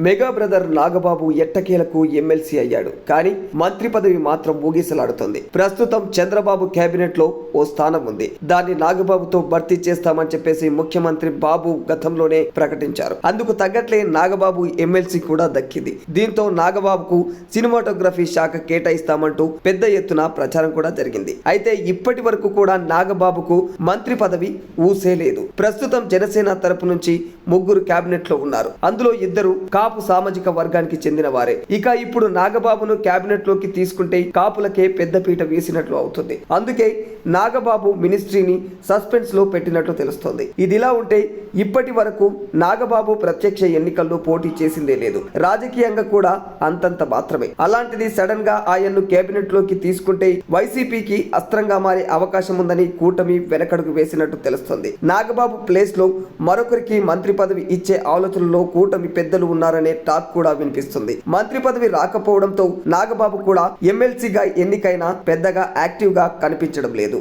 Mega brother Nagababu ఎట్టకేలకు MLC అయ్యాడు. కానీ మంత్రి పదవి మాత్రం ఊగిసలాడుతుంది. ప్రస్తుతం చంద్రబాబు కేబినెట్ లో ఓ స్థానం ఉంది. దాన్ని నాగబాబుతో భర్తీ చేస్తామని చెప్పేసి ముఖ్యమంత్రి బాబు గతంలోనే ప్రకటించారు. అందుకు తగ్గట్లే నాగబాబు ఎమ్మెల్సీ కూడా దక్కింది. దీంతో నాగబాబుకు సినిమాటోగ్రఫీ శాఖ కేటాయిస్తామంటూ పెద్ద ఎత్తున ప్రచారం కూడా జరిగింది. అయితే ఇప్పటి వరకు కూడా నాగబాబుకు మంత్రి పదవి ఊసేలేదు. ప్రస్తుతం జనసేన తరపు నుంచి ముగ్గురు కేబినెట్ లో ఉన్నారు. అందులో ఇద్దరు కాపు సామాజిక వర్గానికి చెందిన వారే. ఇక ఇప్పుడు నాగబాబును కేబినెట్ లోకి తీసుకుంటే కాపులకే పెద్దపీట వేసినట్లు అవుతుంది. అందుకే నాగబాబు మినిస్ట్రీని సస్పెన్స్ లో పెట్టినట్లు తెలుస్తోంది. ఇదిలా ఉంటే ఇప్పటి వరకు నాగబాబు ప్రత్యక్ష ఎన్నికల్లో పోటీ చేసిందే లేదు. రాజకీయంగా కూడా అంతంత మాత్రమే. అలాంటిది సడన్ గా ఆయన్ను కేబినెట్ లోకి తీసుకుంటే వైసీపీకి అస్త్రంగా మారే అవకాశం ఉందని కూటమి వెనకడుగు వేసినట్టు తెలుస్తోంది. నాగబాబు ప్లేస్ లో మరొకరికి మంత్రి పదవి ఇచ్చే ఆలోచనలో కూటమి పెద్దలు ఉన్నారనే టాక్ కూడా వినిపిస్తుంది. మంత్రి పదవి రాకపోవడంతో నాగబాబు కూడా ఎమ్మెల్సీగా ఎన్నికైనా పెద్దగా యాక్టివ్ గా కనిపించడం లేదు.